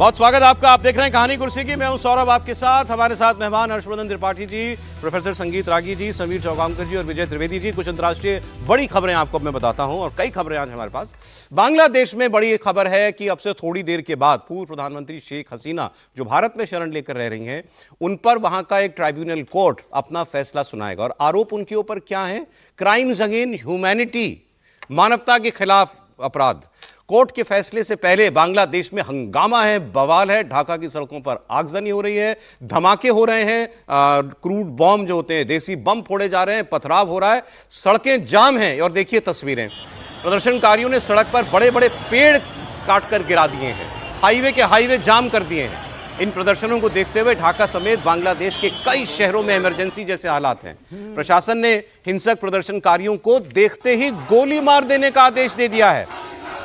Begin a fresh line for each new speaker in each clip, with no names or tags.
बहुत स्वागत आपका। आप देख रहे हैं कहानी कुर्सी की। मैं हूं सौरभ आपके साथ। हमारे साथ मेहमान हर्षवर्धन त्रिपाठी जी, प्रोफेसर संगीत रागी जी, समीर चौगांवकर जी और विजय त्रिवेदी जी। कुछ अंतर्राष्ट्रीय बड़ी खबरें आपको मैं बताता हूं और कई खबरें आज हमारे पास। बांग्लादेश में बड़ी खबर है कि अब से थोड़ी देर के बाद पूर्व प्रधानमंत्री शेख हसीना, जो भारत में शरण लेकर रह रही हैं, उन पर वहां का एक ट्राइब्यूनल कोर्ट अपना फैसला सुनाएगा। और आरोप उनके ऊपर क्या है? क्राइम्स अगेन ह्यूमैनिटी, मानवता के खिलाफ अपराध। कोर्ट के फैसले से पहले बांग्लादेश में हंगामा है, बवाल है। ढाका की सड़कों पर आगजनी हो रही है, धमाके हो रहे हैं, क्रूड बॉम्ब जो होते हैं, देसी बम फोड़े जा रहे हैं, पथराव हो रहा है, सड़कें जाम हैं। और देखिए तस्वीरें, प्रदर्शनकारियों ने सड़क पर बड़े बड़े पेड़ काटकर गिरा दिए हैं, हाईवे के हाईवे जाम कर दिए हैं। इन प्रदर्शनों को देखते हुए ढाका समेत बांग्लादेश के कई शहरों में इमरजेंसी जैसे हालात हैं। प्रशासन ने हिंसक प्रदर्शनकारियों को देखते ही गोली मार देने का आदेश दे दिया है।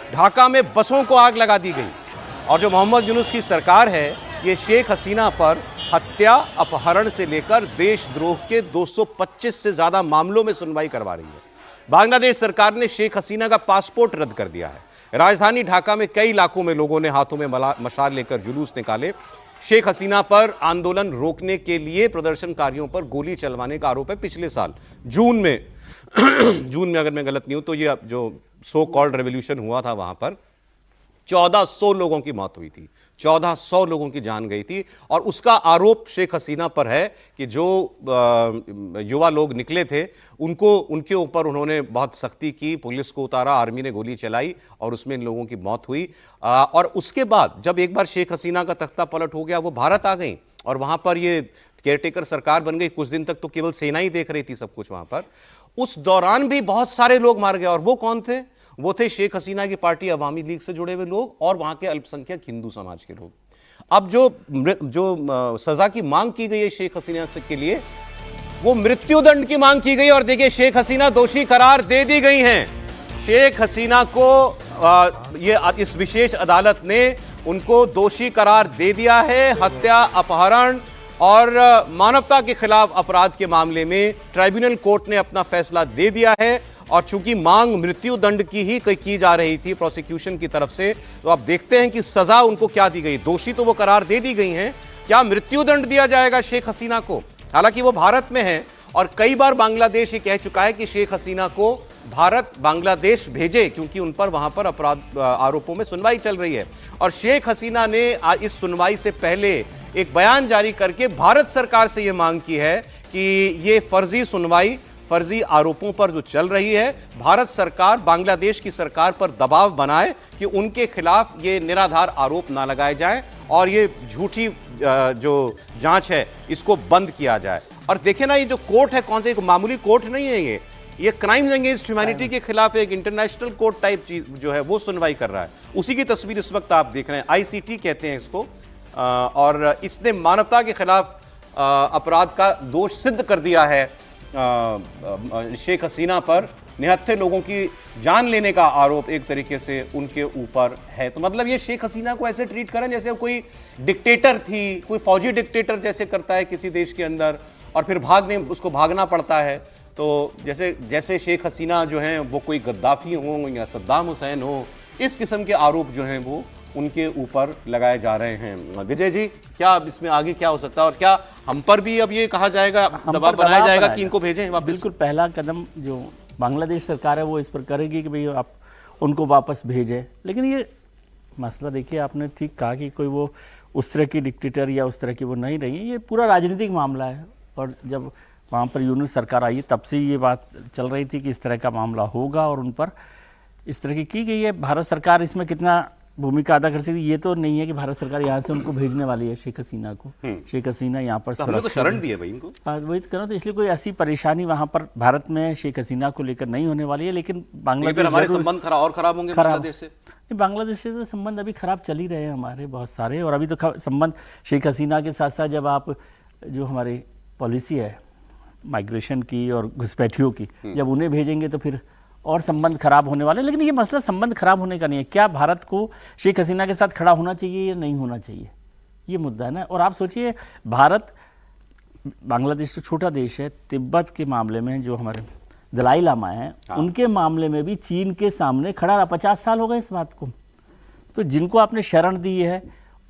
ढाका में बसों को आग लगा दी गई। और जो मोहम्मद यूनुस की सरकार है, ये शेख हसीना पर हत्या, अपहरण से लेकर देशद्रोह के 225 से ज्यादा मामलों में सुनवाई करवा रही है। बांग्लादेश सरकार ने शेख हसीना का पासपोर्ट रद्द कर दिया है। राजधानी ढाका में कई इलाकों में लोगों ने हाथों में मशाल लेकर जुलूस निकाले। शेख हसीना पर आंदोलन रोकने के लिए प्रदर्शनकारियों पर गोली चलवाने का आरोप है। पिछले साल जून में अगर मैं गलत नहीं हूं तो ये जो सो कॉल्ड रेवोल्यूशन हुआ था, वहां पर 1400 लोगों की मौत हुई थी, 1400 लोगों की जान गई थी। और उसका आरोप शेख हसीना पर है कि जो युवा लोग निकले थे, उनके ऊपर उन्होंने बहुत सख्ती की, पुलिस को उतारा, आर्मी ने गोली चलाई और उसमें इन लोगों की मौत हुई। और उसके बाद जब एक बार शेख हसीना का तख्ता पलट हो गया, वो भारत आ गई और वहां पर ये केयरटेकर सरकार बन गई। कुछ दिन तक तो केवल सेना ही देख रही थी सब कुछ वहां पर। उस दौरान भी बहुत सारे लोग मार गए। और वो कौन थे? वो थे शेख हसीना की पार्टी अवामी लीग से जुड़े हुए लोग और वहां के अल्पसंख्यक हिंदू समाज के लोग। अब जो सजा की मांग की गई है शेख हसीना के लिए, वो मृत्युदंड की मांग की गई। और देखिए, शेख हसीना दोषी करार दे दी गई हैं। शेख हसीना को इस विशेष अदालत ने उनको दोषी करार दे दिया है। हत्या, अपहरण और मानवता के खिलाफ अपराध के मामले में ट्राइब्यूनल कोर्ट ने अपना फैसला दे दिया है। और चूंकि मांग मृत्यु दंड की ही की जा रही थी प्रोसिक्यूशन की तरफ से, तो आप देखते हैं कि सजा उनको क्या दी गई। दोषी तो वो करार दे दी गई हैं, क्या मृत्यु दंड दिया जाएगा शेख हसीना को? हालांकि वो भारत में है और कई बार बांग्लादेश ये कह चुका है कि शेख हसीना को भारत बांग्लादेश भेजे, क्योंकि उन पर वहां पर अपराध आरोपों में सुनवाई चल रही है। और शेख हसीना ने इस सुनवाई से पहले एक बयान जारी करके भारत सरकार से यह मांग की है कि ये फर्जी सुनवाई, फर्जी आरोपों पर जो चल रही है, भारत सरकार बांग्लादेश की सरकार पर दबाव बनाए कि उनके खिलाफ ये निराधार आरोप ना लगाए जाएं और ये झूठी जो जांच है इसको बंद किया जाए। और देखें ना, ये जो कोर्ट है, कौन सा एक मामूली कोर्ट नहीं है, ये क्राइम्स अगेंस्ट ह्यूमैनिटी के खिलाफ एक इंटरनेशनल कोर्ट टाइप चीज जो है वो सुनवाई कर रहा है। उसी की तस्वीर इस वक्त आप देख रहे हैं। ICT कहते हैं इसको। और इसने मानवता के खिलाफ अपराध का दोष सिद्ध कर दिया है। शेख हसीना पर निहत्थे लोगों की जान लेने का आरोप एक तरीके से उनके ऊपर है। तो मतलब ये शेख हसीना को ऐसे ट्रीट करें जैसे कोई डिक्टेटर थी, कोई फौजी डिक्टेटर जैसे करता है किसी देश के अंदर, और फिर उसको भागना पड़ता है। तो जैसे शेख हसीना जो हैं वो कोई गद्दाफी हो या सद्दाम हुसैन हो, इस किस्म के आरोप जो हैं वो उनके ऊपर लगाए जा रहे हैं। विजय जी, क्या इसमें आगे क्या हो सकता है और क्या हम पर भी अब ये कहा जाएगा, दबाव बनाया जाएगा कि इनको भेजें वापस?
बिल्कुल, पहला कदम जो बांग्लादेश सरकार है वो इस पर करेगी कि भाई आप उनको वापस भेजें। लेकिन ये मसला देखिए, आपने ठीक कहा कि कोई वो उस तरह की डिक्टेटर या उस तरह की वो नहीं रही है। ये पूरा राजनीतिक मामला है। और जब वहाँ पर यूनुस सरकार आई तब से ये बात चल रही थी कि इस तरह का मामला होगा और उन पर इस तरह की गई है। भारत सरकार इसमें कितना भूमिका अदा कर सकती है ये तो नहीं है कि भारत सरकार यहाँ से उनको भेजने वाली है शेख हसीना को। शेख हसीना यहाँ पर
तो शरण दी है भाई इनको।
वही तो करो, तो इसलिए कोई ऐसी परेशानी वहाँ पर भारत में शेख हसीना को लेकर नहीं होने वाली है। लेकिन बांग्लादेश,
हमारे संबंध खराब होंगे बांग्लादेश से।
बांग्लादेश से तो संबंध अभी खराब चल ही रहे हैं हमारे बहुत सारे। और अभी तो संबंध शेख हसीना के साथ साथ जब आप जो हमारी पॉलिसी है माइग्रेशन की और घुसपैठियों की, जब उन्हें भेजेंगे तो फिर और संबंध खराब होने वाले। लेकिन ये मसला संबंध खराब होने का नहीं है। क्या भारत को शेख हसीना के साथ खड़ा होना चाहिए या नहीं होना चाहिए, ये मुद्दा है ना। और आप सोचिए, भारत, बांग्लादेश तो छोटा देश है, तिब्बत के मामले में जो हमारे दलाई लामा हैं, उनके मामले में भी चीन के सामने खड़ा रहा। 50 साल हो गए इस बात को। तो जिनको आपने शरण दी है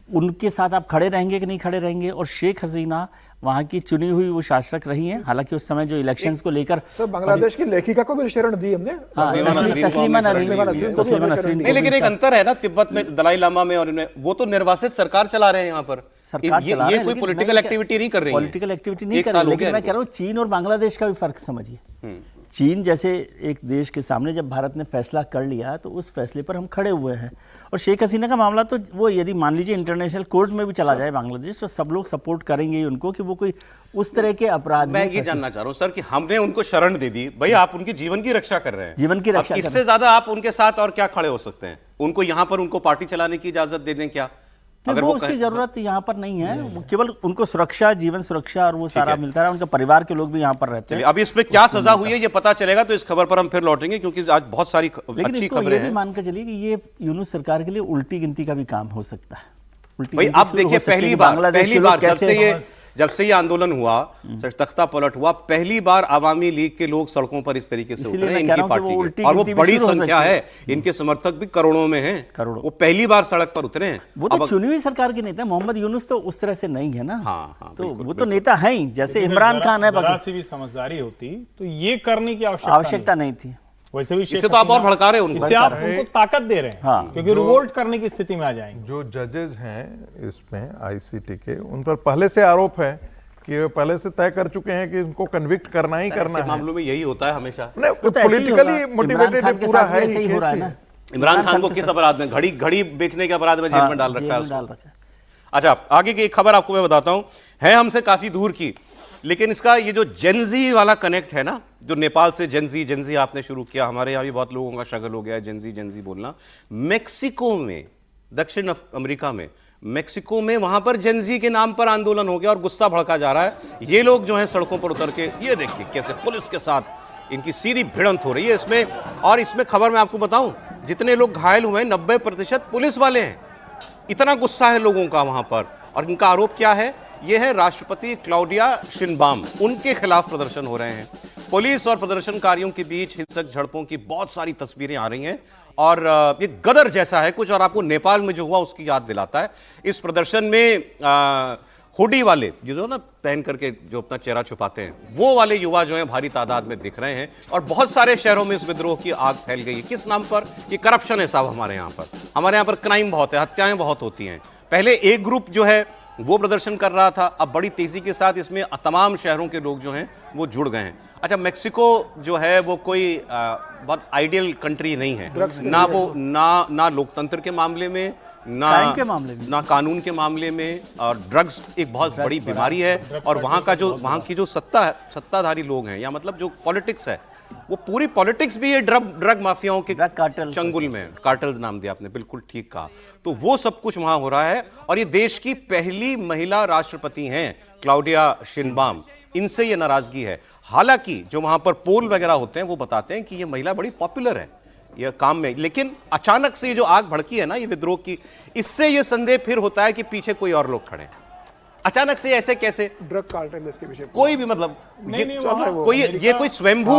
उनके साथ आप खड़े रहेंगे कि नहीं खड़े रहेंगे। और शेख हसीना वहाँ की चुनी हुई वो शासक रही हैं, हालांकि उस समय जो इलेक्शंस को लेकर
सर बांग्लादेश की लेखिका को भी शरण दी हमने।
तस्लीमा नसरीन
नहीं, लेकिन एक अंतर है ना तिब्बत में दलाई लामा में और इनमें, वो तो निर्वासित सरकार चला रहे हैं यहाँ पर।
सरकार चला रहे
ये
हैं,
कोई
लेकिन
पॉलिटिकल
मैं
एक्टिविटी नहीं कर रही है।
पॉलिटिकल एक्टिविटी नहीं
एक
कर
साल
रही,
हो
लेकिन
गया
मैं
इनको।
कह रहा हूँ चीन और बांग्लादेश का भी फर्क समझिए। चीन जैसे एक देश के सामने जब भारत ने फैसला कर लिया तो उस फैसले पर हम खड़े हुए हैं। और शेख हसीना का मामला तो वो यदि मान लीजिए इंटरनेशनल कोर्ट में भी चला जाए बांग्लादेश, तो सब लोग सपोर्ट करेंगे ही उनको कि वो कोई उस तरह के अपराध
मैं ये जानना चाह रहा हूँ सर कि हमने उनको शरण दे दी, भाई आप उनके जीवन की रक्षा कर रहे हैं,
जीवन की रक्षा
अब
कर
इससे ज्यादा आप उनके साथ और क्या खड़े हो सकते हैं? उनको यहाँ पर उनको पार्टी चलाने की इजाजत दे दें क्या?
नहीं, वो उसकी जरूरत यहाँ पर नहीं है। वो केवल उनको सुरक्षा, जीवन सुरक्षा और वो सारा मिलता है। उनके परिवार के लोग भी यहाँ पर रहते हैं।
अभी इस पे क्या सजा हुई है ये पता चलेगा, तो इस खबर पर हम फिर लौटेंगे, क्योंकि आज बहुत सारी
लेकिन
अच्छी
इसको
खबरें
ये भी
हैं।
मानकर चलिए कि ये यूनुस सरकार के लिए उल्टी गिनती का भी काम हो सकता है। उल्टी
भाई
गिनती
अब
शुरू
देखिए
हो सकती है
पहली
कि
बार
बांग्लादेश के लोग कैसे
जब से ये आंदोलन हुआ, तख्ता पलट हुआ, पहली बार आवामी लीग के लोग सड़कों पर इस तरीके से
इसीलिए
उतरे
मैं कह
इनकी
रहा हूं कि वो
पार्टी
उल्टी
के, और वो
गिनती भी
बड़ी
शुरू हो
संख्या
सकती
है, इनके समर्थक भी करोड़ों में हैं,
करोड़ों।
वो पहली बार सड़क पर उतरे हैं।
वो तो चुनी हुई सरकार के नेता, मोहम्मद यूनुस तो उस तरह से नहीं है ना।
हाँ,
तो वो तो नेता है ही, जैसे इमरान खान है।
जरा सी भी समझदारी होती तो ये करने की
आवश्यकता नहीं थी।
वैसे भी
इससे तो आप और भड़का रहे हैं उनको।
इससे आप उनको ताकत दे रहे हैं,
हाँ।
क्योंकि रिवोल्ट करने की स्थिति में आ जाएंगे।
जो जजेस हैं इसमें आईसीटी के, उन पर पहले से आरोप है कि वे पहले से तय कर चुके हैं कि इनको कन्विक्ट करना ही करना है।
मामलों में यही होता है हमेशा।
पॉलिटिकली मोटिवेटेड पूरा है ही
हो रहा है
केस
ना।
इमरान खान को किस अपराध में, घड़ी बेचने के अपराध में जेल में डाल रखा है उसको। अच्छा, आगे की एक खबर आपको मैं बताता हूं, है हमसे काफी दूर की, लेकिन इसका ये जो जेनजी वाला कनेक्ट है ना, जो नेपाल से जेनजी आपने शुरू किया, हमारे यहाँ भी बहुत लोगों का शगल हो गया है जेनजी बोलना। मेक्सिको में, दक्षिण अमेरिका में, मेक्सिको में वहां पर जेनजी के नाम पर आंदोलन हो गया और गुस्सा भड़का जा रहा है। ये लोग जो हैं सड़कों पर उतर के, ये देखिए कैसे पुलिस के साथ इनकी सीधी भिड़ंत हो रही है इसमें। और इसमें खबर मैं आपको बताऊं, जितने लोग घायल हुए हैं 90% पुलिस वाले हैं। इतना गुस्सा है लोगों का वहां पर। और इनका आरोप क्या है? यह है राष्ट्रपति क्लाउडिया शिनबाम, उनके खिलाफ प्रदर्शन हो रहे हैं। पुलिस और प्रदर्शनकारियों के बीच हिंसक झड़पों की बहुत सारी तस्वीरें आ रही हैं और ये गदर जैसा है कुछ, और आपको नेपाल में जो हुआ उसकी याद दिलाता है। इस प्रदर्शन में हुडी वाले जो ना पहन करके जो अपना चेहरा छुपाते हैं, वो वाले युवा जो हैं भारी तादाद में दिख रहे हैं। और बहुत सारे शहरों में इस विद्रोह की आग फैल गई है। किस नाम पर? ये करप्शन है साहब। हमारे यहाँ पर क्राइम बहुत है, हत्याएं बहुत होती हैं। पहले एक ग्रुप जो है वो प्रदर्शन कर रहा था, अब बड़ी तेजी के साथ इसमें तमाम शहरों के लोग जो हैं वो जुड़ गए हैं। अच्छा, मेक्सिको जो है वो कोई बहुत आइडियल कंट्री नहीं है ना, वो ना लोकतंत्र के मामले में, ना कानून के मामले में, और ड्रग्स एक बहुत बड़ी बीमारी है। और वहाँ की जो सत्ताधारी लोग हैं, या मतलब जो पॉलिटिक्स है, वो पूरी पॉलिटिक्स भी ये ड्रग माफियाओं के चंगुल में, कार्टल नाम दिया आपने, बिल्कुल ठीक कहा। तो वो सब कुछ वहां हो रहा है। और ये देश की पहली महिला राष्ट्रपति हैं क्लाउडिया शिनबाम, इनसे ये नाराजगी है। हालांकि जो वहां पर पोल वगैरह होते हैं वो बताते हैं कि ये महिला बड़ी पॉपुलर है ये काम में, लेकिन अचानक से ये जो आग भड़की है ना ये विद्रोह की, इससे ये संदेह फिर होता है कि पीछे कोई और लोग खड़े हैं। अचानक से ऐसे कैसे?
ड्रग कार्टेल इसके पीछे
कोई भी मतलब ये कोई स्वयंभू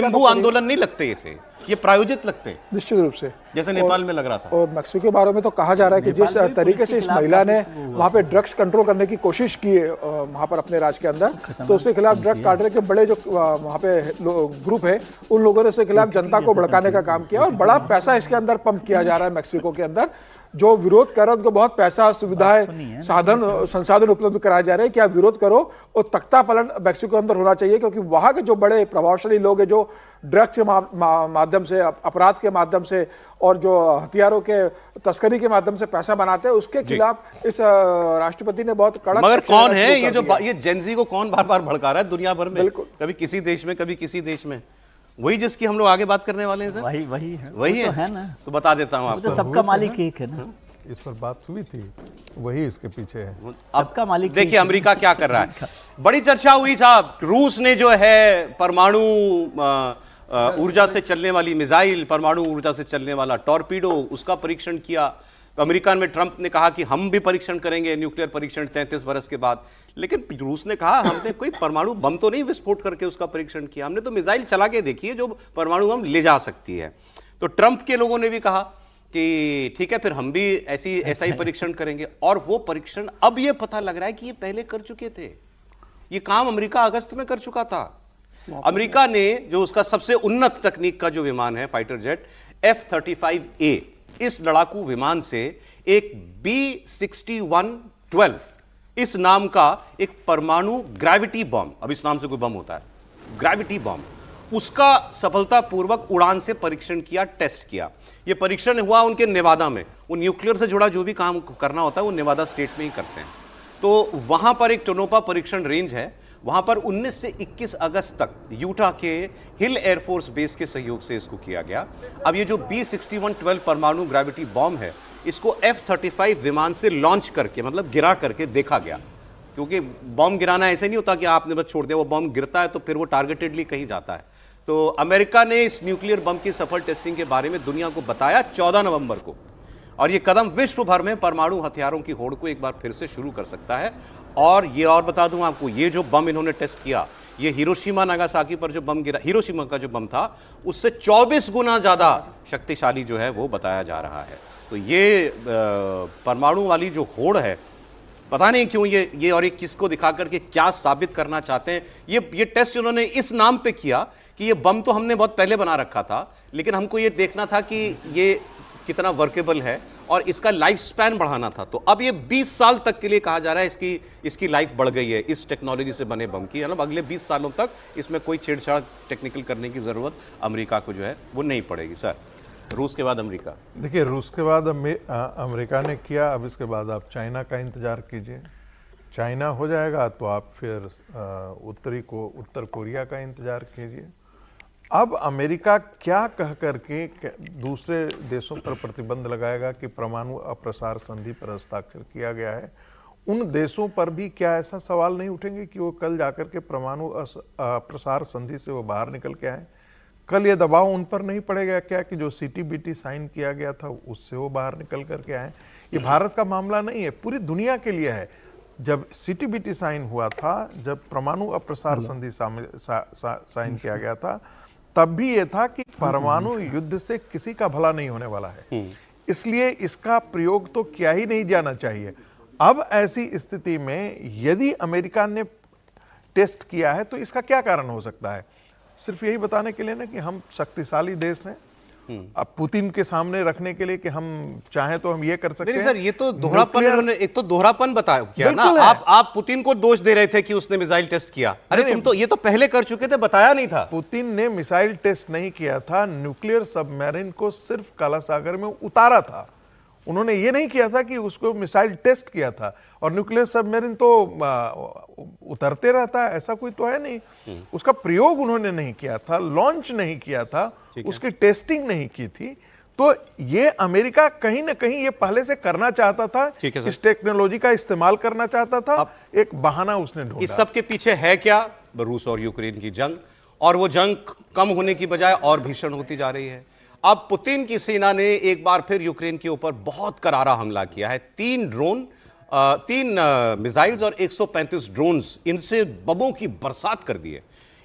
तो
आंदोलन नहीं लगते, इसे ये प्रायोजित लगते हैं
निश्चित रूप से,
जैसे नेपाल में लग रहा था।
और मेक्सिको के बारे में तो कहा जा रहा है कि जिस तरीके से इस महिला ने वहाँ पे ड्रग्स कंट्रोल करने की कोशिश की है वहाँ पर अपने राज्य के अंदर, तो उसके खिलाफ ड्रग कार्टेल के बड़े जो वहाँ पे ग्रुप है, उन लोगों ने उसके खिलाफ जनता को भड़काने का काम किया। और बड़ा पैसा इसके अंदर पंप किया जा रहा है मेक्सिको के अंदर। जो विरोध कर रहे हैं उनको बहुत पैसा, सुविधाएं, संसाधन उपलब्ध कराए जा रहे हैं। क्या विरोध करो और तख्ता पलट मेक्सिको के अंदर होना चाहिए, क्योंकि वहां के जो बड़े प्रभावशाली लोग हैं, जो ड्रग्स के माध्यम से, अपराध के माध्यम से और जो हथियारों के तस्करी के माध्यम से पैसा बनाते हैं, उसके खिलाफ इस राष्ट्रपति ने बहुत कड़क।
मगर कौन है ये जेनजी को कौन बार बार भड़का रहा है दुनिया भर में? कभी किसी देश में, कभी किसी देश में। वही जिसकी हम लोग आगे बात करने वाले हैं सर, वही है ना। तो बता देता हूँ आपको,
सबका मालिक एक है ना।
इस पर बात हुई थी, वही इसके पीछे है।
सबका मालिक
देखिए अमेरिका क्या कर रहा है। बड़ी चर्चा हुई साहब, रूस ने जो है परमाणु ऊर्जा से चलने वाली मिसाइल, परमाणु ऊर्जा से चलने वाला टॉर्पीडो, उसका परीक्षण किया। अमेरिका में ट्रंप ने कहा कि हम भी परीक्षण करेंगे, न्यूक्लियर परीक्षण 33 बरस के बाद। लेकिन रूस ने कहा हमने कोई परमाणु बम तो नहीं विस्फोट करके उसका परीक्षण किया, हमने तो मिसाइल चला के देखी है जो परमाणु बम ले जा सकती है। तो ट्रंप के लोगों ने भी कहा कि ठीक है फिर हम भी ऐसा ही परीक्षण करेंगे, और वो परीक्षण अब ये पता लग रहा है कि ये पहले कर चुके थे। ये काम अमेरिका अगस्त में कर चुका था। अमेरिका ने जो उसका सबसे उन्नत तकनीक का जो विमान है फाइटर जेट F-35A, इस लड़ाकू विमान से एक B-61-12 इस नाम का एक परमाणु ग्रेविटी बम, अब इस नाम से कोई बम होता है, ग्रेविटी बम, उसका सफलतापूर्वक उड़ान से परीक्षण किया, टेस्ट किया। यह परीक्षण हुआ उनके नेवादा में। वो न्यूक्लियर से जुड़ा जो भी काम करना होता है वो नेवादा स्टेट में ही करते हैं। तो वहां पर एक टोनोपा परीक्षण रेंज है, वहां पर 19 से 21 अगस्त तक यूटा के हिल एयरफोर्स बेस के सहयोग से इसको किया गया। अब ये जो B-61-12 परमाणु ग्रेविटी बॉम्ब है, इसको F-35 विमान से लॉन्च करके, मतलब गिरा करके देखा गया। क्योंकि बॉम्ब गिराना ऐसे नहीं होता कि आपने बस छोड़ दिया, वो बॉम्ब गिरता है तो फिर वो टारगेटेडली कहीं जाता है। तो अमेरिका ने इस न्यूक्लियर बम की सफल टेस्टिंग के बारे में दुनिया को बताया 14 नवंबर को, और ये कदम विश्व भर में परमाणु हथियारों की होड़ को एक बार फिर से शुरू कर सकता है। और ये और बता दूं आपको, ये जो बम इन्होंने टेस्ट किया, ये हिरोशिमा नागासाकी पर जो बम गिरा, हिरोशिमा का जो बम था, उससे 24 गुना ज्यादा शक्तिशाली जो है वो बताया जा रहा है। तो ये परमाणु वाली जो होड़ है, पता नहीं क्यों ये और ये किसको दिखा करके क्या साबित करना चाहते हैं। ये टेस्ट उन्होंने इस नाम पे किया कि ये बम तो हमने बहुत पहले बना रखा था, लेकिन हमको ये देखना था कि ये कितना वर्केबल है और इसका लाइफ स्पैन बढ़ाना था। तो अब ये 20 साल तक के लिए कहा जा रहा है इसकी लाइफ बढ़ गई है इस टेक्नोलॉजी से बने बम की। मतलब अगले 20 सालों तक इसमें कोई छेड़छाड़ टेक्निकल करने की जरूरत अमेरिका को जो है वो नहीं पड़ेगी। सर, रूस के बाद अमेरिका।
देखिए, रूस के बाद अमेरिका ने किया, अब इसके बाद आप चाइना का इंतजार कीजिए। चाइना हो जाएगा तो आप फिर उत्तर कोरिया का इंतजार कीजिए। अब अमेरिका क्या कह करके दूसरे देशों पर प्रतिबंध लगाएगा कि परमाणु अप्रसार संधि पर हस्ताक्षर किया गया है, उन देशों पर भी क्या ऐसा सवाल नहीं उठेंगे कि वो कल जाकर के परमाणु अप्रसार संधि से वो बाहर निकल के आए? कल ये दबाव उन पर नहीं पड़ेगा क्या कि जो CTBT साइन किया गया था उससे वो बाहर निकल करके आए? ये भारत का मामला नहीं है, पूरी दुनिया के लिए है। जब CTBT साइन हुआ था, जब परमाणु अप्रसार संधि साइन किया गया था, तब भी ये था कि परमाणु युद्ध से किसी का भला नहीं होने वाला है, इसलिए इसका प्रयोग तो किया ही नहीं जाना चाहिए। अब ऐसी स्थिति में यदि अमेरिका ने टेस्ट किया है तो इसका क्या कारण हो सकता है? सिर्फ यही बताने के लिए ना कि हम शक्तिशाली देश हैं, अब पुतिन के सामने रखने के लिए कि हम चाहें तो हम ये कर सकते हैं।
सर, ये तो दोहरापन, उन्होंने एक तो दोहरापन बताया किया ना। आप पुतिन को दोष दे रहे थे कि उसने मिसाइल टेस्ट किया। अरे तुम तो ये तो पहले कर चुके थे, बताया नहीं था।
पुतिन ने मिसाइल टेस्ट नहीं किया था, न्यूक्लियर सबमरीन को सिर्फ काला सागर में उतारा था। उन्होंने ये नहीं किया था कि उसको मिसाइल टेस्ट किया था। और न्यूक्लियर सबमरीन तो उतरते रहता है, ऐसा कोई तो है नहीं। उसका प्रयोग उन्होंने नहीं किया था, लॉन्च नहीं किया था, उसकी टेस्टिंग नहीं की थी। तो ये अमेरिका कहीं ना कहीं ये पहले से करना चाहता था, इस टेक्नोलॉजी का इस्तेमाल करना चाहता था, एक बहाना उसने ढूंढा।
इस सब के पीछे है क्या? रूस और यूक्रेन की जंग, और वो जंग कम होने की बजाय और भीषण होती जा रही है। अब पुतिन की सेना ने एक बार फिर यूक्रेन के ऊपर बहुत करारा हमला किया है। 3 मिसाइल्स और 135 ड्रोन्स, इनसे बमों की बरसात कर दी है।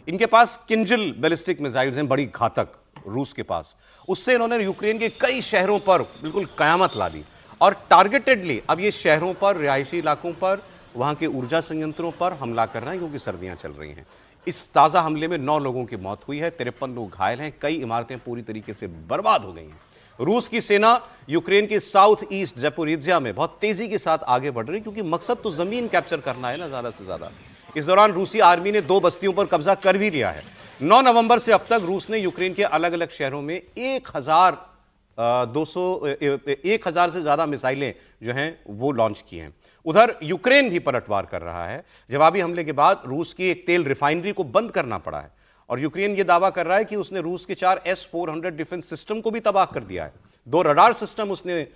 इनके पास किंजल बैलिस्टिक मिसाइल्स हैं, बड़ी घातक, रूस के पास। उससे इन्होंने यूक्रेन के कई शहरों पर बिल्कुल कयामत ला दी, और टारगेटेडली अब ये शहरों पर, रिहायशी इलाकों पर, वहां के ऊर्जा संयंत्रों पर हमला कर रहे हैं, क्योंकि सर्दियां चल रही हैं। इस ताज़ा हमले में 9 लोगों की मौत हुई है, 53 लोग घायल हैं, कई इमारतें पूरी तरीके से बर्बाद हो गई हैं। रूस की सेना यूक्रेन के साउथ ईस्ट ज़ैपोरिज्जिया में बहुत तेजी के साथ आगे बढ़ रही, क्योंकि मकसद तो जमीन कैप्चर करना है ना ज़्यादा से ज़्यादा। इस दौरान रूसी आर्मी ने 2 बस्तियों पर कब्जा कर भी लिया है। 9 नवंबर से अब तक रूस ने यूक्रेन के अलग अलग शहरों में 1000 से ज्यादा मिसाइलें जो हैं वो लॉन्च की हैं। उधर यूक्रेन भी पलटवार कर रहा है। जवाबी हमले के बाद रूस की एक तेल रिफाइनरी को बंद करना पड़ा है, और यूक्रेन ये दावा कर रहा है कि उसने रूस के 4 S-400 डिफेंस सिस्टम को भी तबाह कर दिया है। 2 रडार सिस्टम उसने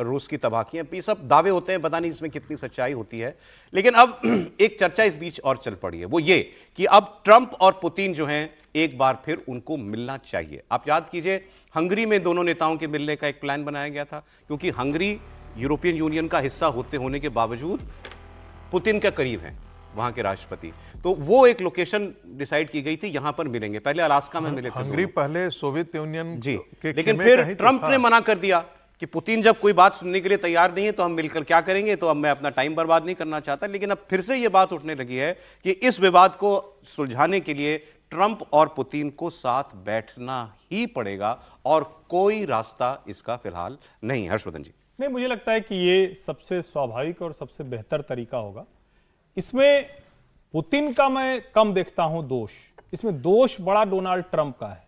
रूस की तबाह किए हैं। ये सब दावे होते हैं, पता नहीं इसमें कितनी सच्चाई होती है। लेकिन अब एक चर्चा इस बीच और चल पड़ी है, वो ये कि अब ट्रंप और पुतिन जो हैं एक बार फिर उनको मिलना चाहिए। आप याद कीजिए, हंगरी में दोनों नेताओं के मिलने का एक प्लान बनाया गया था, क्योंकि हंगरी यूरोपियन यूनियन का हिस्सा होने के बावजूद पुतिन के करीब हैं वहां के राष्ट्रपति। तो वो एक लोकेशन डिसाइड की गई थी, यहां पर मिलेंगे। पहले अलास्का में मिले थे
हंगरी, पहले सोवियत यूनियन
जी, लेकिन फिर ट्रंप ने मना कर दिया कि पुतिन जब कोई बात सुनने के लिए तैयार नहीं है तो हम मिलकर क्या करेंगे, तो अब मैं अपना टाइम बर्बाद नहीं करना चाहता। लेकिन अब फिर से यह बात उठने लगी है कि इस विवाद को सुलझाने के लिए ट्रंप और पुतिन को साथ बैठना ही पड़ेगा और कोई रास्ता इसका फिलहाल नहीं है। हर्षवर्धन जी।
नहीं, मुझे लगता है कि ये सबसे स्वाभाविक और सबसे बेहतर तरीका होगा। इसमें पुतिन का मैं कम देखता हूं दोष, इसमें दोष बड़ा डोनाल्ड ट्रंप का है।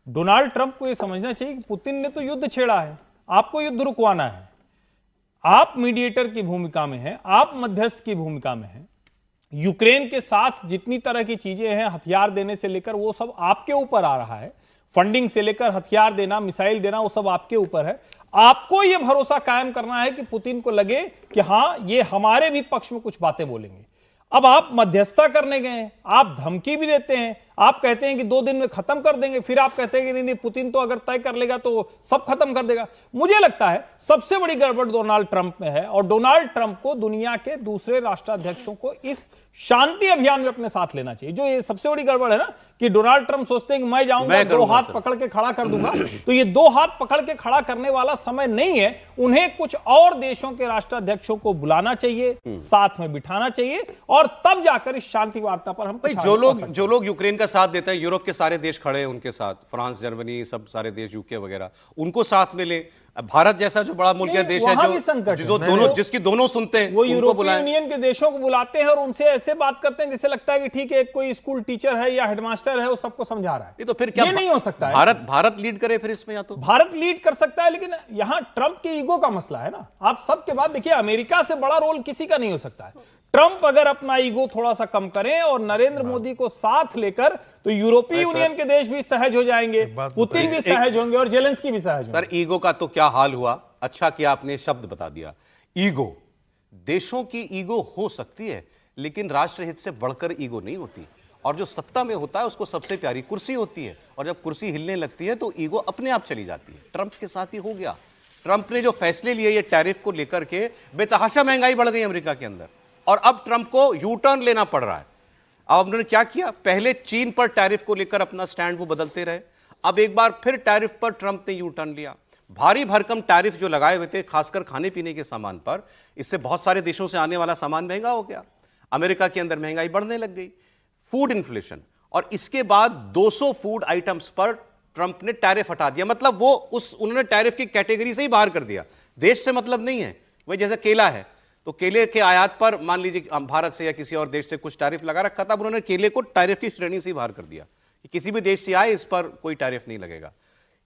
डोनाल्ड ट्रंप को यह समझना चाहिए कि पुतिन ने तो युद्ध छेड़ा है, आपको युद्ध रुकवाना है। आप मीडिएटर की भूमिका में हैं, आप मध्यस्थ की भूमिका में हैं। यूक्रेन के साथ जितनी तरह की चीजें हैं, हथियार देने से लेकर वो सब आपके ऊपर आ रहा है, फंडिंग से लेकर हथियार देना, मिसाइल देना, वो सब आपके ऊपर है। आपको यह भरोसा कायम करना है कि पुतिन को लगे कि हां ये हमारे भी पक्ष में कुछ बातें बोलेंगे। अब आप मध्यस्थता करने गए हैं, आप धमकी भी देते हैं, आप कहते हैं कि 2 दिन में खत्म कर देंगे, फिर आप कहते हैं कि नहीं पुतिन तो अगर तय कर लेगा तो सब खत्म कर देगा। मुझे लगता है सबसे बड़ी गड़बड़ डोनाल्ड ट्रंप में है और डोनाल्ड ट्रंप को दुनिया के दूसरे राष्ट्राध्यक्षों को इस शांति अभियान में अपने साथ लेना चाहिए। जो ये सबसे बड़ी गड़बड़ है ना कि डोनाल्ड ट्रंप सोचते हैं कि मैं जाऊंगा 2 हाथ पकड़ के खड़ा कर दूंगा, तो ये 2 हाथ पकड़ के खड़ा करने वाला समय नहीं है। उन्हें कुछ और देशों के राष्ट्राध्यक्षों को बुलाना चाहिए, साथ में बिठाना चाहिए और तब जाकर इस शांति वार्ता पर हम
भाई जो लोग यूक्रेन का साथ देते हैं, यूरोप के सारे देश खड़े हैं उनके साथ, फ्रांस, जर्मनी, सब सारे देश, यूके वगैरह, उनको साथ में ले। भारत जैसा जो बड़ा मुल्क है, देश है जो दोनों जिसकी दोनों सुनते हैं,
वो यूरोपीय यूनियन के देशों को बुलाते हैं और उनसे ऐसे बात करते हैं जैसे लगता है कि ठीक है कोई स्कूल टीचर है या हेडमास्टर है वो सबको समझा रहा है।
तो फिर क्या
ये नहीं हो सकता है।
भारत लीड करे फिर इसमें, या तो
भारत लीड कर सकता है, लेकिन यहां ट्रंप के ईगो का मसला है ना। आप सबके बाद देखिए, अमेरिका से बड़ा रोल किसी का नहीं हो सकता है। ट्रंप अगर अपना ईगो थोड़ा सा कम करें और नरेंद्र मोदी को साथ लेकर, तो यूरोपीय यूनियन के देश भी सहज हो जाएंगे, पुतिन भी सहज होंगे और जेलेंस्की भी सहज होंगे।
सर, ईगो का तो क्या हाल हुआ, अच्छा किया आपने शब्द बता दिया। ईगो, देशों की ईगो हो सकती है लेकिन राष्ट्रहित से बढ़कर ईगो नहीं होती। और जो सत्ता में होता है उसको सबसे प्यारी कुर्सी होती है, और जब कुर्सी हिलने लगती है तो ईगो अपने आप चली जाती है। ट्रंप के साथ ही हो गया। ट्रंप ने जो फैसले लिए ये टैरिफ को लेकर के, बेतहाशा महंगाई बढ़ गई अमेरिका के अंदर, और अब ट्रंप को यू टर्न लेना पड़ रहा है। अब उन्होंने क्या किया, पहले चीन पर टैरिफ को लेकर अपना स्टैंड वो बदलते रहे, अब एक बार फिर टैरिफ पर ट्रंप ने यू टर्न लिया। भारी भरकम टैरिफ जो लगाए हुए थे खासकर खाने पीने के सामान पर, इससे बहुत सारे देशों से आने वाला सामान महंगा हो गया। अमेरिका के अंदर महंगाई बढ़ने लग गई, फूड इन्फ्लेशन, और इसके बाद 200 फूड आइटम्स पर ट्रंप ने टैरिफ हटा दिया। मतलब वो उन्होंने टैरिफ की कैटेगरी से ही बाहर कर दिया। देश से मतलब नहीं है। वही जैसे केला है तो केले के आयात पर मान लीजिए भारत से या किसी और देश से कुछ टैरिफ लगा रखा था, उन्होंने केले को टैरिफ की श्रेणी से ही बाहर कर दिया कि किसी भी देश से आए इस पर कोई टैरिफ नहीं लगेगा।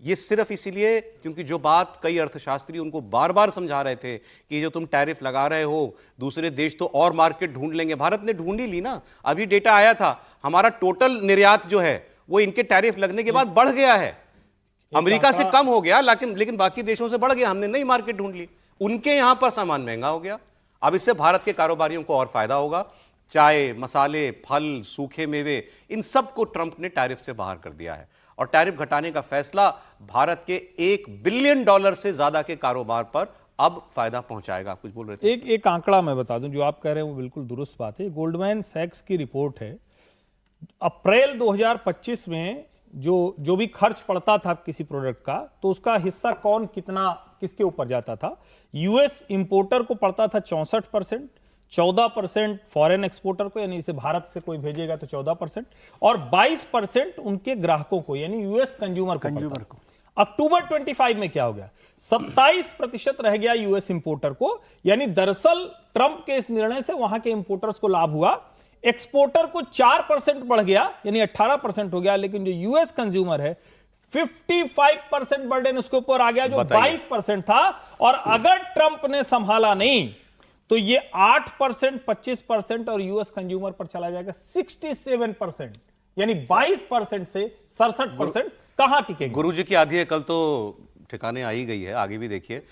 ये सिर्फ इसीलिए क्योंकि जो बात कई अर्थशास्त्री उनको बार बार समझा रहे थे कि जो तुम टैरिफ लगा रहे हो दूसरे देश तो और मार्केट ढूंढ लेंगे। भारत ने ढूंढ ही ली ना। अभी डेटा आया था, हमारा टोटल निर्यात जो है वो इनके टैरिफ लगने के बाद बढ़ गया है। अमेरिका से कम हो गया लेकिन बाकी देशों से बढ़ गया। हमने नई मार्केट ढूंढ ली, उनके यहां पर सामान महंगा हो गया। अब इससे भारत के कारोबारियों को और फायदा होगा। चाय, मसाले, फल, सूखे मेवे, इन सब को ट्रंप ने टैरिफ से बाहर कर दिया है, और टैरिफ घटाने का फैसला भारत के $1 बिलियन से ज्यादा के कारोबार पर अब फायदा पहुंचाएगा। कुछ बोल रहे थे?
एक आंकड़ा मैं बता दूं, जो आप कह रहे हैं वो बिल्कुल दुरुस्त बात है। गोल्डमैन सैक्स की रिपोर्ट है, अप्रैल 2025 में जो भी खर्च पड़ता था किसी प्रोडक्ट का, तो उसका हिस्सा कौन कितना किसके ऊपर जाता था। यूएस इंपोर्टर को पड़ता था 64%, 14% फॉरेन एक्सपोर्टर को, यानी इसे भारत से कोई भेजेगा तो 14%, और 22% उनके ग्राहकों को, यानी यूएस कंज्यूमर को। अक्टूबर 25 में क्या हो गया, 27% रह गया यूएस इंपोर्टर को। यानी दरअसल ट्रंप के इस निर्णय से वहां के इंपोर्टर्स को लाभ हुआ। एक्सपोर्टर को 4% बढ़ गया, यानी 18% हो गया, लेकिन जो यूएस कंज्यूमर है 55% बर्डन उसके ऊपर आ गया, जो 22% था। और अगर ट्रंप ने संभाला नहीं तो ये 8%, 25% और यूएस कंज्यूमर पर चला जाएगा 67%, यानी 22% से 67% कहां टिकेगा।
गुरुजी की आधी अकल तो ठिकाने आ ही गई है, आगे भी देखिए।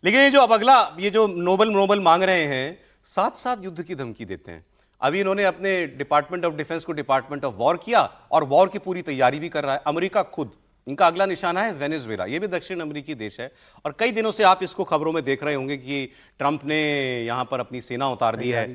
लेकिन ये जो अब अगला ये जो नोबल मांग रहे हैं, साथ साथ युद्ध की धमकी देते हैं। अभी इन्होंने अपने डिपार्टमेंट ऑफ डिफेंस को डिपार्टमेंट ऑफ वॉर किया, और वॉर की पूरी तैयारी भी कर रहा है। अमेरिका खुद, इनका अगला निशाना है वेनेजुएला। ये भी दक्षिण अमेरिकी देश है, और कई दिनों से आप इसको खबरों में देख रहे होंगे कि ट्रंप ने यहां पर अपनी सेना उतार दी है।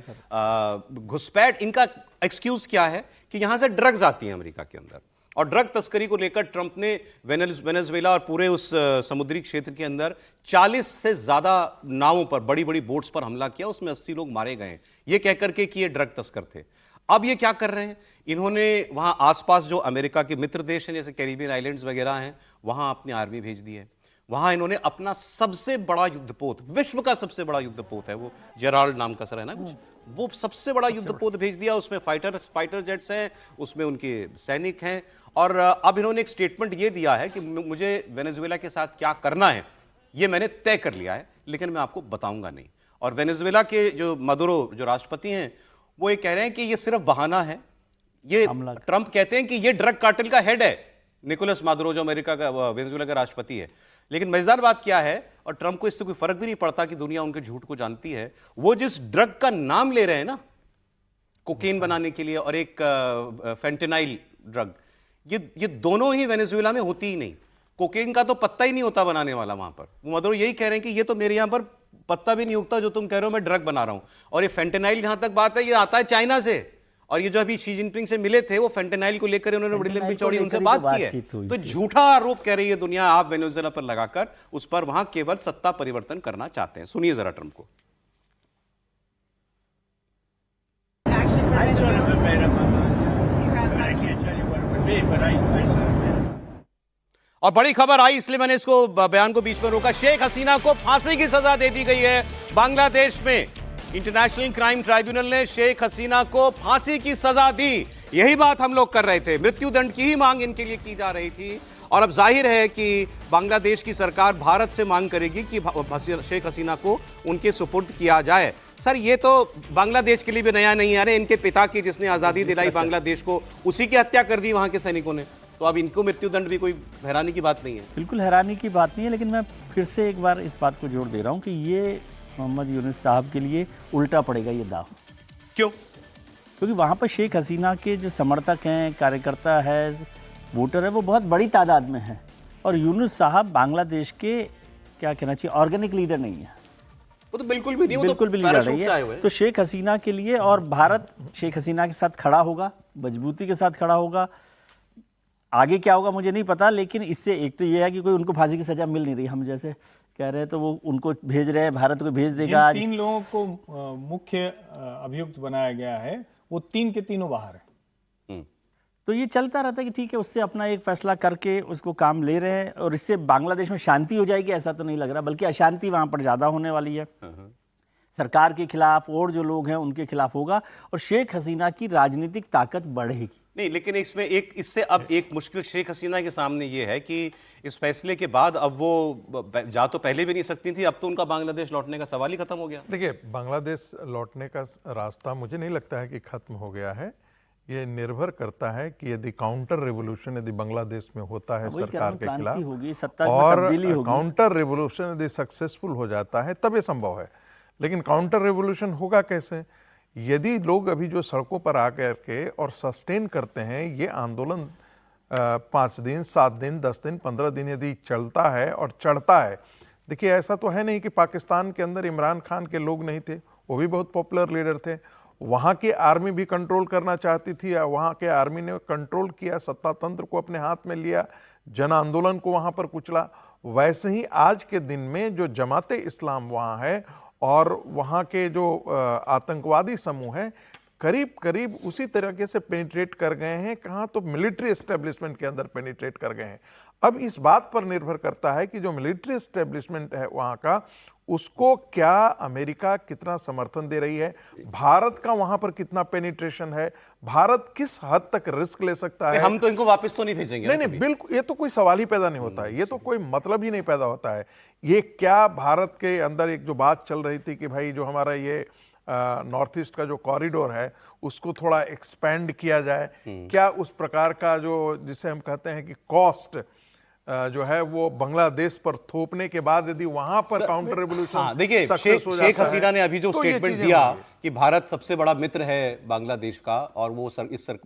घुसपैठ, इनका एक्सक्यूज क्या है कि यहां से ड्रग्स आती हैं अमेरिका के अंदर, और ड्रग तस्करी को लेकर ट्रंप ने वेनेजुएला और पूरे उस समुद्री क्षेत्र के अंदर 40 से ज्यादा नावों पर, बड़ी बड़ी बोट्स पर हमला किया, उसमें 80 लोग मारे गए, ये कहकर के कि ये ड्रग तस्कर थे। अब ये क्या कर रहे हैं, इन्होंने वहां आसपास जो अमेरिका के मित्र देश हैं जैसे कैरिबियन आइलैंड्स वगैरह हैं, वहां अपनी आर्मी भेज दी है। वहां इन्होंने अपना सबसे बड़ा युद्धपोत, विश्व का सबसे बड़ा युद्धपोत है वो, जेराल्ड नाम का सर है ना कुछ, वो सबसे बड़ा युद्धपोत भेज दिया। उसमें फाइटर जेट्स हैं, उसमें उनके सैनिक हैं। और अब इन्होंने एक स्टेटमेंट ये दिया है कि मुझे वेनेजुएला के साथ क्या करना है ये मैंने तय कर लिया है, लेकिन मैं आपको बताऊंगा नहीं। और वेनेजुएला के जो मदुरो जो राष्ट्रपति हैं वो ये कह रहे हैं कि ये सिर्फ बहाना है। ये ट्रंप कहते हैं कि ये ड्रग कार्टेल का हेड है, निकोलस मादुरो जो अमेरिका का वेनेजुएला का राष्ट्रपति है। लेकिन मजेदार बात क्या है, और ट्रंप को इससे कोई फर्क भी नहीं पड़ता कि दुनिया उनके झूठ को जानती है, वो जिस ड्रग का नाम ले रहे हैं ना कोकेन बनाने के लिए और एक फेंटेनाइल ड्रग, ये दोनों ही वेनेजुएला में होती ही नहीं। कोकेन का तो पत्ता ही नहीं होता बनाने वाला वहां पर। वो मदुरो यही कह रहे हैं कि ये तो मेरे यहां पर पत्ता भी नहीं उगता जो तुम कह रहे हो मैं ड्रग बना रहा हूं। और ये फेंटेनाइल जहां तक बात है, ये आता है चाइना से। और ये जो अभी शी जिनपिंग से मिले थे, वो फेंटेनाइल को लेकर उन्होंने बड़ी लंबी चौड़ी उनसे बात की है। तो झूठा आरोप कह रही है दुनिया आप वेनेजुएला पर लगाकर, उस पर वहां केवल सत्ता परिवर्तन करना चाहते हैं। सुनिए जरा ट्रंप को।
I sort of have made up my mind. But I can't tell you what it would be, but I sort of made up.
और बड़ी खबर आई इसलिए मैंने इसको बयान को बीच में रोका। शेख हसीना को फांसी की सजा दे दी गई है बांग्लादेश में। इंटरनेशनल क्राइम ट्राइब्यूनल ने शेख हसीना को फांसी की सजा दी। यही बात हम लोग कर रहे थे, मृत्यु दंड की ही मांग इनके लिए की जा रही थी। और अब जाहिर है कि बांग्लादेश की सरकार भारत से मांग करेगी कि शेख हसीना को उनके सुपुर्द किया जाए। सर ये तो बांग्लादेश के लिए भी नया नहीं है। अरे इनके पिता की, जिसने आज़ादी दिलाई बांग्लादेश को, उसी की हत्या कर दी वहां के सैनिकों ने। तो अब इनको मृत्यु दंड भी कोई हैरानी की बात नहीं है।
बिल्कुल हैरानी की बात नहीं है, लेकिन मैं फिर से एक बार इस बात को जोड़ दे रहा हूँ कि ये मोहम्मद यूनुस साहब के लिए उल्टा पड़ेगा ये दाव।
क्यों?
क्योंकि वहाँ पर शेख हसीना के जो समर्थक हैं, कार्यकर्ता है, वोटर है, वो बहुत बड़ी तादाद में है। और यूनुस साहब बांग्लादेश के, क्या कहना चाहिए, ऑर्गेनिक लीडर नहीं है।
वो तो बिल्कुल भी नहीं, वो
बिल्कुल
तो
भी लीडर
पैराशूट
नहीं
से आए हुए
है।
हैं।
तो शेख हसीना के लिए, और भारत शेख हसीना के साथ खड़ा होगा, मजबूती के साथ खड़ा होगा। आगे क्या होगा मुझे नहीं पता, लेकिन इससे एक तो ये है कि कोई उनको फांसी की सजा मिल नहीं रही, हम जैसे कह रहे हैं, तो वो उनको भेज रहे हैं, भारत को भेज देगा। आज
3 लोगों को मुख्य अभियुक्त बनाया गया है, वो 3 के तीनों बाहर है।
तो ये चलता रहता है कि ठीक है, उससे अपना एक फैसला करके उसको काम ले रहे हैं, और इससे बांग्लादेश में शांति हो जाएगी ऐसा तो नहीं लग रहा, बल्कि अशांति वहां पर ज्यादा होने वाली है। सरकार के खिलाफ और जो लोग हैं उनके खिलाफ होगा, और शेख हसीना की राजनीतिक ताकत बढ़ेगी।
नहीं, लेकिन इसमें इससे अब एक मुश्किल शेख हसीना के सामने ये है कि इस फैसले के बाद अब वो जा तो पहले भी नहीं सकती थी, अब तो उनका बांग्लादेश लौटने का सवाल ही खत्म हो गया।
देखिए, बांग्लादेश लौटने का रास्ता मुझे नहीं लगता है कि खत्म हो गया है। ये निर्भर करता है कि यदि काउंटर रेवोल्यूशन यदि बांग्लादेश में होता है सरकार के खिलाफ, और काउंटर रेवोल्यूशन यदि सक्सेसफुल हो जाता है, तब ये संभव है। लेकिन काउंटर रेवोल्यूशन होगा कैसे? यदि लोग अभी जो सड़कों पर आकर के और सस्टेन करते हैं ये आंदोलन 5 दिन, 7 दिन, 10 दिन, 15 दिन यदि चलता है और चढ़ता है। देखिए, ऐसा तो है नहीं कि पाकिस्तान के अंदर इमरान खान के लोग नहीं थे, वो भी बहुत पॉपुलर लीडर थे। वहाँ की आर्मी भी कंट्रोल करना चाहती थी, या वहाँ के आर्मी ने कंट्रोल किया, सत्ता तंत्र को अपने हाथ में लिया, जन आंदोलन को वहाँ पर कुचला। वैसे ही आज के दिन में जो जमाते इस्लाम वहाँ है और वहाँ के जो आतंकवादी समूह हैं, करीब करीब उसी तरीके से पेनिट्रेट कर गए हैं। कहाँ तो मिलिट्री एस्टेब्लिशमेंट के अंदर पेनिट्रेट कर गए हैं। अब इस बात पर निर्भर करता है कि जो मिलिट्री एस्टेब्लिशमेंट है वहाँ का, उसको क्या अमेरिका कितना समर्थन दे रही है, भारत का वहां पर कितना पेनिट्रेशन है, भारत किस हद तक रिस्क ले सकता है।
हम तो इनको वापस तो नहीं भेजेंगे।
नहीं, बिल्कुल, ये तो कोई सवाल ही पैदा नहीं होता है, ये तो कोई मतलब ही नहीं पैदा होता है। ये क्या भारत के अंदर एक जो बात चल रही थी कि भाई जो हमारा ये नॉर्थ ईस्ट का जो कॉरिडोर है उसको थोड़ा एक्सपेंड किया जाए, क्या उस प्रकार का जो जिसे हम कहते हैं कि कॉस्ट जो है वो बांग्लादेश पर थोपने के बाद यदि वहां पर काउंटर रेवोल्यूशन,
देखिए शेख हसीना ने अभी जो स्टेटमेंट दिया कि भारत सबसे बड़ा मित्र है बांग्लादेश का और वो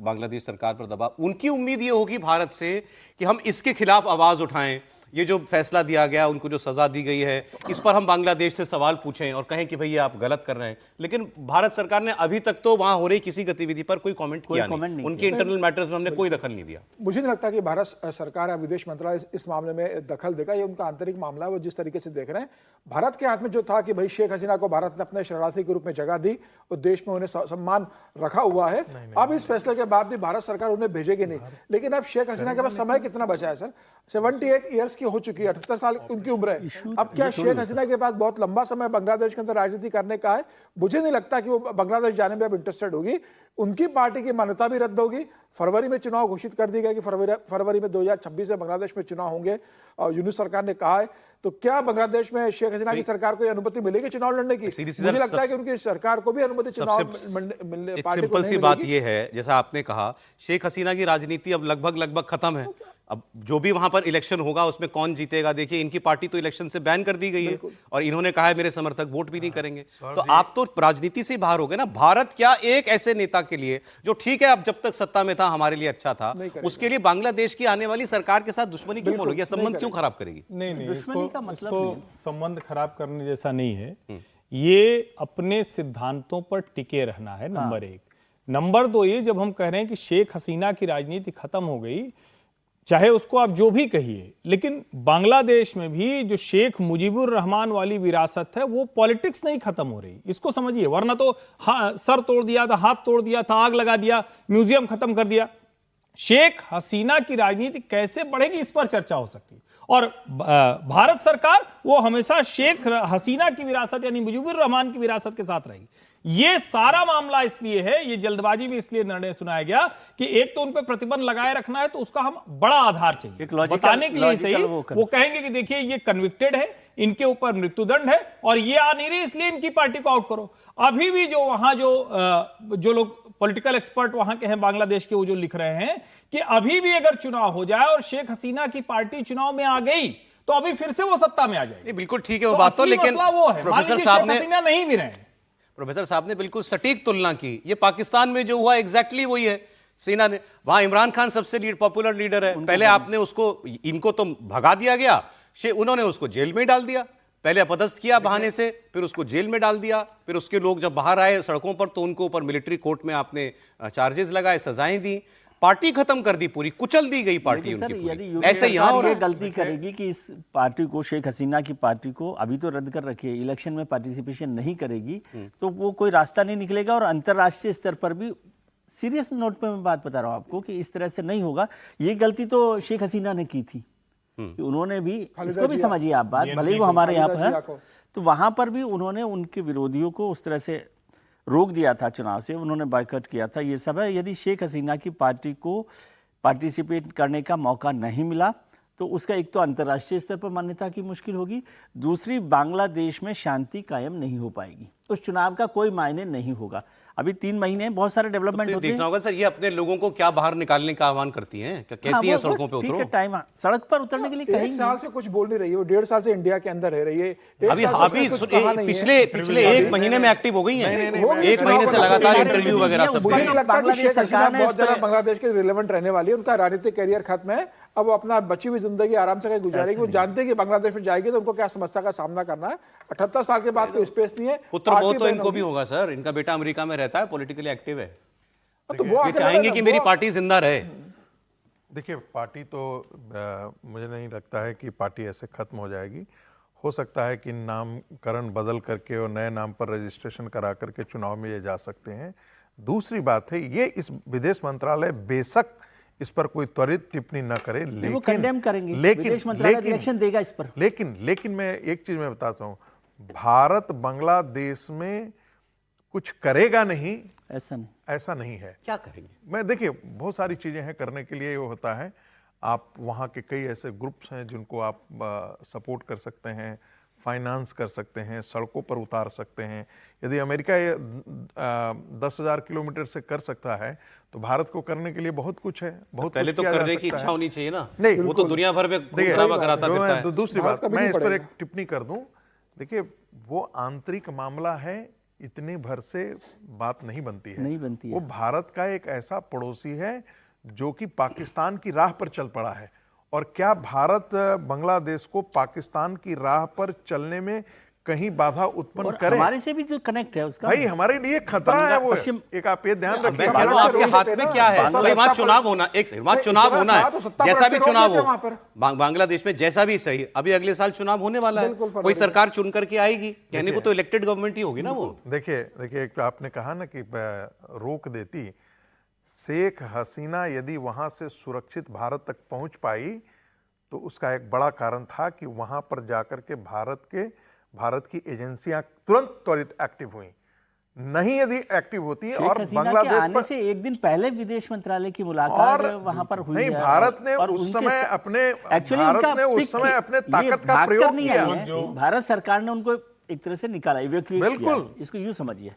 बांग्लादेश सरकार पर दबाव, उनकी उम्मीद ये होगी भारत से कि हम इसके खिलाफ आवाज उठाएं ये जो फैसला दिया गया, उनको जो सजा दी गई है, इस पर हम बांग्लादेश से सवाल पूछें और कहें कि भैया आप गलत कर रहे हैं, लेकिन भारत सरकार ने अभी तक तो वहां हो रही किसी गतिविधि पर कोई कमेंट किया नहीं। उनके इंटरनल मैटर्स में हमने कोई दखल नहीं दिया।
मुझे नहीं लगता कि भारत सरकार या विदेश मंत्रालय इस मामले में दखल देगा। ये उनका आंतरिक मामला है। वो जिस तरीके से देख रहे हैं, भारत के हाथ में जो था कि भाई शेख हसीना को भारत ने अपने शरणार्थी के रूप में जगह दी और देश में उन्हें सम्मान रखा हुआ है। अब इस फैसले के बाद भी भारत सरकार उन्हें भेजेगी नहीं। लेकिन अब शेख हसीना के पास समय कितना बचा है सर? 78 ईयर्स की हो चुकी है, 78 साल उनकी उम्र है। अब क्या शेख हसीना के पास बहुत लंबा समय बांग्लादेश के अंदर राजनीति करने का है? मुझे नहीं लगता कि वो बांग्लादेश जाने में अब इंटरेस्टेड होगी। उनकी पार्टी की मान्यता भी रद्द होगी। फरवरी में चुनाव घोषित कर दी गई कि फरवरी में 2026 में बांग्लादेश में चुनाव होंगे और यूनुस सरकार ने कहा है। तो क्या बांग्लादेश में शेख हसीना की सरकार को अनुमति मिलेगी चुनाव लड़ने की? मुझे लगता है कि उनकी सरकार को भी अनुमति चुनाव मिलने पार्टी को नहीं
सी बात यह है, जैसा आपने कहा, शेख हसीना की राजनीति अब लगभग खत्म है। अब जो भी वहां पर इलेक्शन होगा उसमें कौन जीतेगा, देखिए इनकी पार्टी तो इलेक्शन से बैन कर दी गई है और इन्होंने कहा है मेरे समर्थक वोट भी नहीं करेंगे। तो आप तो राजनीति से बाहर हो गए ना। भारत क्या एक ऐसे नेता के लिए जो ठीक है अब जब तक सत्ता में था हमारे लिए अच्छा था, उसके लिए बांग्लादेश की आने वाली सरकार के साथ दुश्मनी क्यों बोलोगे, संबंध क्यों खराब करेगी?
नहीं, इसको संबंध खराब करने जैसा नहीं है। ये अपने सिद्धांतों पर टिके रहना है, नंबर एक। नंबर दो, ये जब हम कह रहे हैं कि शेख हसीना की राजनीति खत्म हो गई, चाहे उसको आप जो भी कहिए, लेकिन बांग्लादेश में भी जो शेख मुजीबुर रहमान वाली विरासत है वो पॉलिटिक्स नहीं खत्म हो रही, इसको समझिए। वरना तो सर तोड़ दिया था, हाथ तोड़ दिया था, आग लगा दिया, म्यूजियम खत्म कर दिया। शेख हसीना की राजनीति कैसे बढ़ेगी इस पर चर्चा हो सकती है। और भारत सरकार वो हमेशा शेख हसीना की विरासत यानी मुजीबुर रहमान की विरासत के साथ रहेगी। ये सारा मामला इसलिए है, ये जल्दबाजी में इसलिए निर्णय सुनाया गया कि एक तो उन पे प्रतिबंध लगाए रखना है, तो उसका हम बड़ा आधार चाहिए बताने के लिए। सही वो कहेंगे कि देखिए ये कन्विक्टेड है, इनके ऊपर मृत्युदंड है और ये आ नहीं रही, इसलिए इनकी पार्टी को आउट करो। अभी भी जो वहां जो लोग पॉलिटिकल एक्सपर्ट वहां के हैं बांग्लादेश के, वो जो लिख रहे हैं कि अभी भी अगर चुनाव हो जाए और शेख हसीना की पार्टी चुनाव में आ गई तो अभी फिर से वो सत्ता में आ जाएगी।
बिल्कुल ठीक है वो बात तो, लेकिन
वो है प्रोफेसर साहब ने नहीं भी रहे।
प्रोफेसर साहब ने बिल्कुल सटीक तुलना की। ये पाकिस्तान में जो हुआ एग्जैक्टली वही है। सेना ने वहां इमरान खान सबसे पॉपुलर लीडर है, पहले आपने उसको, इनको तो भगा दिया गया, उन्होंने उसको जेल में डाल दिया। पहले अपदस्थ किया बहाने से, फिर उसको जेल में डाल दिया, फिर उसके लोग जब बाहर आए सड़कों पर तो उनको ऊपर मिलिट्री कोर्ट में आपने चार्जेस लगाए, सजाएं दी, पार्टी खत्म कर दी, पूरी कुचल दी गई पार्टी उनकी पूरी। ऐसे यहाँ
ये गलती करेगी कि इस पार्टी को, शेख हसीना की पार्टी को अभी तो रद्द कर रखी है, इलेक्शन में पार्टिसिपेशन नहीं करेगी तो वो कोई रास्ता नहीं निकलेगा। और अंतर्राष्ट्रीय स्तर पर भी सीरियस नोट पे मैं बात बता रहा हूँ आपको कि इस तरह से नहीं होगा। ये गलती तो शेख हसीना ने की थी, उन्होंने भी, इसको भी समझिए आप बात, भले ही वो हमारे यहाँ पर है, तो वहां पर भी उन्होंने उनके विरोधियों को उस तरह से रोक दिया था चुनाव से, उन्होंने बायकॉट किया था। ये सब है। यदि शेख हसीना की पार्टी को पार्टिसिपेट करने का मौका नहीं मिला तो उसका एक तो अंतर्राष्ट्रीय स्तर पर मान्यता की मुश्किल होगी, दूसरी बांग्लादेश में शांति कायम नहीं हो पाएगी, उस चुनाव का कोई मायने नहीं होगा। अभी 3 महीने बहुत सारे डेवलपमेंट होते हैं।
देखना होगा सर, ये अपने लोगों को क्या बाहर निकालने का आह्वान करती हैं, क्या कहती हैं सड़कों पे उतरो?
टाइम सड़क पर उतरने के लिए कहीं
1 साल से कुछ बोल नहीं रही है, वो 1.5 साल से इंडिया के अंदर रह रही है।
अभी पिछले 1 महीने में एक्टिव हो गई हैं, 1 महीने से लगातार इंटरव्यू वगैरह सब।
मुझे नहीं लगता कि शेख हसीना बहुत ज्यादा बांग्लादेश के रिलेवेंट रहने वाली है। उनका राजनीतिक करियर खत्म है, अब वो अपना बची हुई जिंदगी आराम से गुजारेगी। वो जानते हैं कि बांग्लादेश में जाएगी तो उनको क्या समस्या का सामना करना है। 78 साल के बाद कोई स्पेस नहीं है।
पुत्र वो तो इनको भी होगा सर, इनका बेटा अमेरिका में रहता है, पॉलिटिकली एक्टिव है,
तो वो
चाहेंगे कि मेरी पार्टी जिंदा रहे।
देखिए पार्टी तो मुझे नहीं लगता है कि पार्टी ऐसे खत्म हो जाएगी। हो सकता है कि नामकरण बदल करके और नए नाम पर रजिस्ट्रेशन करा करके चुनाव में ये जा सकते हैं। दूसरी बात है, ये इस विदेश मंत्रालय बेशक इस पर कोई त्वरित टिप्पणी न करे, लेकिन
वो कंडेम करेंगे, विदेश मंत्रालय रिएक्शन देगा इस पर।
लेकिन मैं एक चीज मैं बताता हूं, भारत बांग्लादेश में कुछ करेगा नहीं, ऐसा नहीं है।
क्या करेंगे?
मैं देखिए बहुत सारी चीजें हैं करने के लिए, वो होता है आप वहाँ के कई ऐसे ग्रुप्स हैं जिनको आप सपोर्ट कर सकते हैं, फाइनेंस कर सकते हैं, सड़कों पर उतार सकते हैं। यदि अमेरिका 10,000 किलोमीटर से कर सकता है तो भारत को करने के लिए बहुत कुछ है। बहुत
पहले तो करने की इच्छा होनी चाहिए ना।
नहीं,
वो तो दुनिया भर में खूब कराता फिरता है।
दूसरी बात मैं इस पर एक टिप्पणी कर दूं, देखिए वो आंतरिक मामला है, इतने भर से बात नहीं बनती है। वो भारत का एक ऐसा पड़ोसी है जो कि पाकिस्तान की राह पर चल पड़ा है और क्या भारत बांग्लादेश को पाकिस्तान की राह पर चलने में कहीं बाधा उत्पन्न
और
करे?
हमारे से भी जो कनेक्ट है उसका
भाई हमारे लिए खतरा है वो, एक आप ये ध्यान
मैं
रखिए।
कह रहा हूं, आपके हाथ में क्या है?
बांग्लादेश
भाई वहां
का
चुनाव होना, एक सेकंड, वहां चुनाव होना
तो
है,
सत्ता
जैसा
पर
भी
से
चुनाव
रोक
हो
देते वहां पर।
बांग्लादेश में जैसा भी सही, अभी अगले साल चुनाव होने वाला है,
बिल्कुल,
कोई
फरवरी
सरकार चुन करके आएगी, कहने को तो इलेक्टेड गवर्नमेंट ही होगी ना वो।
देखिए देखिए, एक तो आपने कहा ना कि रोक देती, शेख हसीना यदि वहां से सुरक्षित भारत तक पहुंच पाई तो उसका एक बड़ा कारण था कि वहां पर जाकर के भारत की एजेंसियां तुरंत त्वरित एक्टिव हुई। नहीं यदि एक्टिव होती
शेख
और
हसीना के
बांग्लादेश
आने
पर,
से एक दिन पहले विदेश मंत्रालय की मुलाकात
और
वहां पर हुई
नहीं,
है।
भारत ने
और
उस
उनके
समय
स-
अपने
Actually
भारत
उनका
ने उस
pick
समय
थी।
अपने
ये
ताकत का
भागकर
प्रयोग
नहीं
किया।
आई है। भारत सरकार ने उनको एक तरह से निकाला, इवैक्यूएट किया
बिल्कुल।
है। इसको यूं समझिए,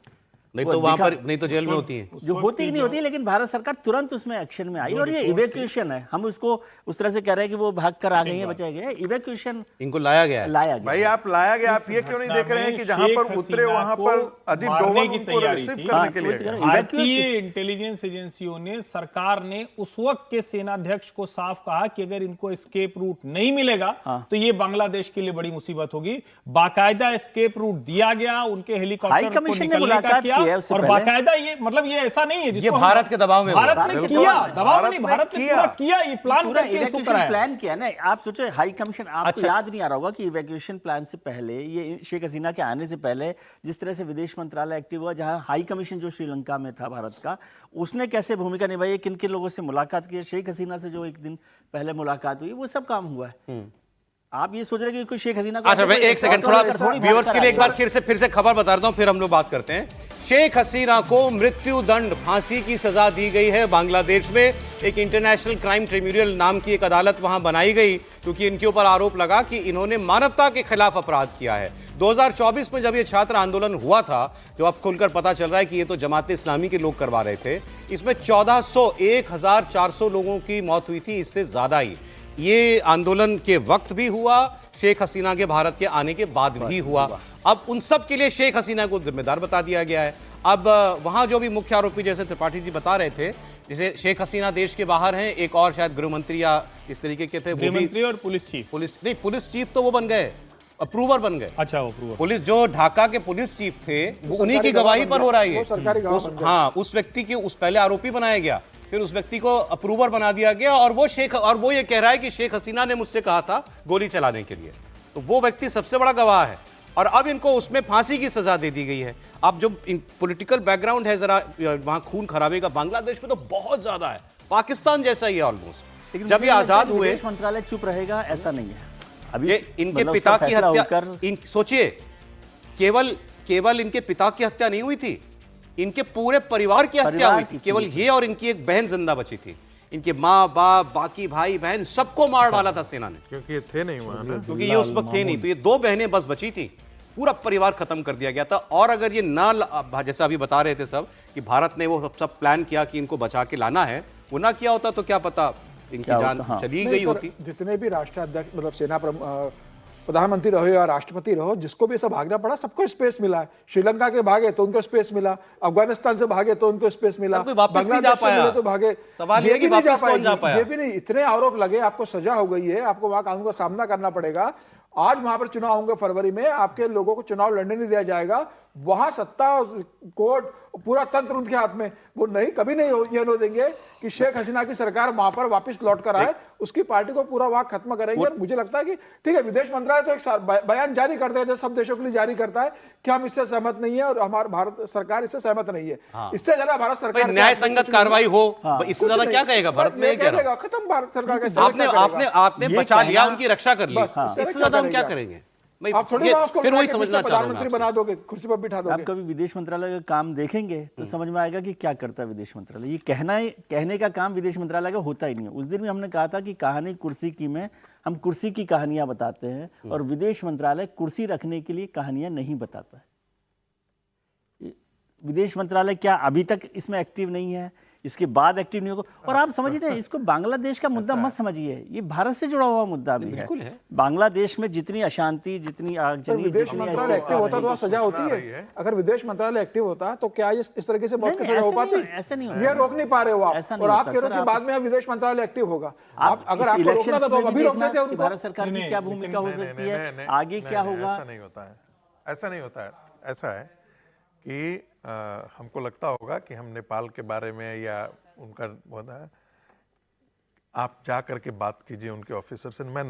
नहीं
वो
तो वहां
दिखा-
पर, नहीं तो जेल में होती है।
जो होती ही नहीं होती, लेकिन भारत सरकार तुरंत उसमें एक्शन में आई और ये इवैक्यूएशन है। हम उसको उस तरह से कह रहे हैं कि वो भाग कर आ गई है, बचाए गए, इवैक्यूएशन
इनको लाया गया है।
लाया गया।
भाई आप लाया गया, आप ये क्यों नहीं देख रहे हैं कि जहां पर उतरे वहां पर अजीत डोभाल
की
उनको
तैयारी
रिसीव
थी।
करने के लिए
हाँ,
गए।
भारतीय इंटेलिजेंस एजेंसियों ने, सरकार ने उस वक्त के सेनाध्यक्ष को साफ कहा कि अगर इनको एस्केप रूट नहीं मिलेगा तो ये बांग्लादेश के लिए बड़ी मुसीबत होगी। बाकायदा एस्केप रूट दिया गया, उनके
हाई
हेलीकॉप्टर को
कमीशन ने
निकलने का
मुलाकात
किया
की है उससे
और
पहले।
बाकायदा ये मतलब ये ऐसा नहीं है जिसको
ये
हम-
भारत के दबाव में हुआ।
भारत ने
बिल्कुल।
किया, दबाव
भारत
नहीं,
ने
भारत ने
किया।
पूरा किया, ये प्लान
पूरा
करके इसको
इवैक्यूएशन
कराया।
प्लान किया ना। आप सोचो हाई कमीशन, आपको
अच्छा।
याद नहीं आ रहा होगा कि इवैक्यूएशन प्लान से पहले, ये शेख हसीना के आने से पहले जिस तरह से विदेश मंत्रालय एक्टिव हुआ, जहां हाई कमीशन जो श्रीलंका में था भारत का, उसने कैसे भूमिका निभाई, किन किन लोगों से मुलाकात की, शेख हसीना से जो एक दिन पहले मुलाकात हुई, वो सब काम हुआ है। आप ये सोच रहे हैं कि कोई शेख हसीना को
अच्छा भाई, एक सेकंड, थोड़ा व्यूअर्स के लिए एक बार
भाग
फिर से खबर बता देता हूं, फिर हम लोग बात करते हैं। शेख हसीना को मृत्यु दंड, फांसी की सजा दी गई है बांग्लादेश में। एक इंटरनेशनल क्राइम ट्रिब्यूनल नाम की एक अदालत वहां बनाई गई, क्योंकि इनके ऊपर आरोप लगा कि इन्होंने मानवता के खिलाफ अपराध किया है। 2024 में जब ये छात्र आंदोलन हुआ था, जो अब खुलकर पता चल रहा है कि ये तो जमात इस्लामी के लोग करवा रहे थे, इसमें 1400 लोगों की मौत हुई थी, इससे ज्यादा ही। ये आंदोलन के वक्त भी हुआ, शेख हसीना के भारत के आने के बाद भी हुआ। अब उन सब के लिए शेख हसीना को जिम्मेदार बता दिया गया है। अब वहां जो भी मुख्य आरोपी, जैसे त्रिपाठी जी बता रहे थे, जैसे शेख हसीना देश के बाहर हैं, एक और शायद गृह मंत्री या इस तरीके के थे, वो भी
गृहमंत्री और पुलिस चीफ।
पुलिस चीफ तो वो बन गए, अप्रूवर बन गए।
अच्छा, वो अप्रूवर।
पुलिस जो ढाका के पुलिस चीफ थे, वो उन्हीं की गवाही पर हो रहा है ये।
वो सरकारी गवाह बन गए।
हाँ, उस व्यक्ति के उस पहले आरोपी बनाया गया, फिर उस व्यक्ति को अप्रूवर बना दिया गया, और वो ये कह रहा है कि शेख हसीना ने मुझसे कहा था गोली चलाने के लिए। तो वो व्यक्ति सबसे बड़ा गवाह है, और अब इनको उसमें फांसी की सजा दे दी गई है। अब जो पॉलिटिकल बैकग्राउंड है, जरा वहां खून खराबे का बांग्लादेश में तो बहुत ज्यादा है, पाकिस्तान जैसा ही है ऑलमोस्ट। जब ये आजाद हुए,
विदेश मंत्रालय चुप रहेगा ऐसा नहीं है। अभी
ये इनके
मतलब
पिता
उसका
की
फैसला
हत्या,
होकर-
सोचिए, केवल इनके पिता की हत्या नहीं हुई थी, इनके पूरे परिवार की हत्या
परिवार
हुई
की
थी।
थी।
केवल ये और इनकी एक बहन जिंदा बची थी। इनके माँ बाप, बाकी भाई बहन, सबको मार डाला था सेना ने,
क्योंकि ये थे नहीं वहां ना।
क्योंकि ये उस वक्त थे नहीं। तो ये 2 बहनें बस बची थी, पूरा परिवार खत्म कर दिया गया था। और अगर ये जैसा अभी बता रहे थे सब कि भारत ने वो सब प्लान किया कि इनको बचा के लाना है, वो ना किया होता तो क्या पता इनकी
क्या
जान
होता, हाँ।
चली
नहीं
गई
सर,
होती।
जितने भी राष्ट्राध्यक्ष मतलब सेना प्रधानमंत्री रहो या राष्ट्रपति रहो, जिसको भी ऐसा भागना पड़ा, सबको स्पेस मिला है। श्रीलंका के भागे तो उनको स्पेस मिला, अफगानिस्तान से भागे तो उनको स्पेस मिला,
सर, कोई वापस नहीं जा
बांग्लादेश से
पाया।
मिले तो भागे।
सवाल ये है कि
भी नहीं जा
वापस कौन जा
पाएगी,
पाया?
ये भी नहीं। इतने आरोप लगे, आपको सजा हो गई है, आपको वहां कानून का सामना करना पड़ेगा। आज वहां पर चुनाव होंगे फरवरी में, आपके लोगों को चुनाव लड़ने नहीं दिया जाएगा। वहां सत्ता, कोर्ट, पूरा तंत्र उनके हाथ में। वो नहीं, कभी नहीं ये होने देंगे कि शेख हसीना की सरकार वहां पर वापस लौट कर आए, उसकी पार्टी को पूरा वहां खत्म करेंगे। और मुझे लगता है कि ठीक है, विदेश मंत्रालय तो एक बयान जारी करते हैं, सब देशों के लिए जारी करता है कि हम इससे सहमत नहीं है और हमारी भारत सरकार इससे सहमत नहीं है। इससे ज्यादा भारत सरकार
न्याय संगत कार्रवाई हो, इससे ज्यादा क्या कहेगा भारत में?
खत्म भारत सरकार का।
आपने
ये
बचा लिया,
कहना-
उनकी रक्षा कर ली,
बस, इससे
इससे
क्या
ज्यादा हम क्या
करेगा?
करेंगे भाई?
आप थोड़ी
ये
ना उसको
फिर वही
बुला के
समझना चाह रहा हूं मैं
प्रधानमंत्री
आपसे।
बना दोगे, कुर्सी पर बिठा
आप
दोगे।
कभी विदेश मंत्रालय का काम देखेंगे तो समझ में आएगा कि क्या करता है विदेश मंत्रालय। ये कहने का काम विदेश मंत्रालय का होता ही नहीं है। उस दिन भी हमने कहा था कि कहानी कुर्सी की में हम कुर्सी की कहानियां बताते हैं, और विदेश मंत्रालय कुर्सी रखने के लिए कहानियां नहीं बताता है। विदेश मंत्रालय क्या अभी तक इसमें एक्टिव नहीं है, इसके बाद एक्टिव नहीं होगा। और आप समझते हैं इसको बांग्लादेश का मुद्दा मत समझिए, ये भारत से जुड़ा हुआ मुद्दा भी है। बांग्लादेश में जितनी अशांति, जितनी आगजनी,
विदेश मंत्रालय एक्टिव होता तो सजा होती है। अगर विदेश मंत्रालय एक्टिव होता तो क्या इस तरीके से मौत की सजा हो पाती?
ऐसा नहीं होता।
ये रोक नहीं पा रहे हो आप, और आप कह रहे हो कि बाद में विदेश मंत्रालय एक्टिव होगा। आप अगर आपको रोकना था तो अभी रोक देते उनको।
भारत सरकार की क्या भूमिका हो सकती है, आगे क्या होगा?
ऐसा नहीं होता है, ऐसा नहीं होता है। ऐसा है कि हमको लगता होगा कि हम नेपाल के बारे में या उनका होता है, आप जा करके बात कीजिए उनके ऑफिसर से। मैं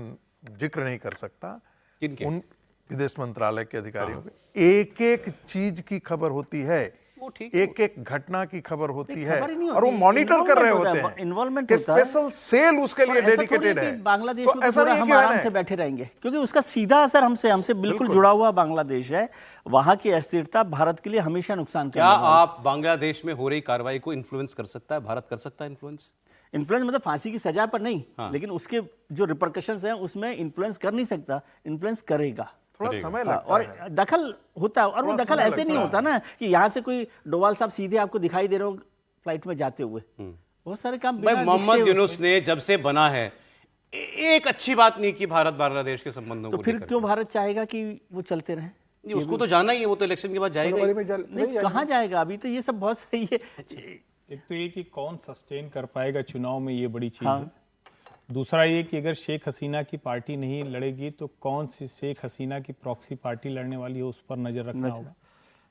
जिक्र नहीं कर सकता
किनके?
उन विदेश मंत्रालय के अधिकारियों के एक एक चीज की खबर होती है, एक एक घटना की खबर होती है, और वो मॉनिटर कर रहे होते हैं।
इन्वॉल्वमेंट
स्पेशल सेल उसके लिए डेडिकेटेड है।
बांग्लादेश
तो
में
ऐसा नहीं है
हम
कि
आराम से बैठे रहेंगे, क्योंकि उसका सीधा असर हमसे बिल्कुल जुड़ा हुआ बांग्लादेश है। वहां की अस्थिरता भारत के लिए हमेशा नुकसान
क्या आप बांग्लादेश में हो रही कार्रवाई को इन्फ्लुएंस कर सकता है, भारत कर सकता है इन्फ्लुएंस?
इन्फ्लुएंस मतलब फांसी की सजा पर नहीं, लेकिन उसके जो रिपरकशंस हैं उसमें इन्फ्लुएंस कर नहीं सकता, इन्फ्लुएंस करेगा।
थोड़ा समय लगता
और
है,
दखल होता है, और वो दखल ऐसे नहीं होता ना कि यहाँ से कोई डोवाल साहब सीधे आपको दिखाई दे रहे हो फ्लाइट में जाते हुए। बहुत सारे काम
भाई मोहम्मद यूनुस ने जब से बना है एक अच्छी बात नहीं की भारत बांग्लादेश के संबंधों
तो
को
फिर
लेकर।
क्यों भारत चाहेगा कि वो चलते रहें?
नहीं, उसको तो जाना ही है, वो तो इलेक्शन के बाद जाएगा ही।
नहीं, कहाँ जाएगा? अभी तो ये सब बहुत सही है।
एक तो ये कि कौन सस्टेन कर पाएगा चुनाव में, ये बड़ी चीज है। दूसरा ये कि अगर शेख हसीना की पार्टी नहीं लड़ेगी तो कौन सी शेख हसीना की प्रॉक्सी पार्टी लड़ने वाली है, उस पर नजर रखना होगा।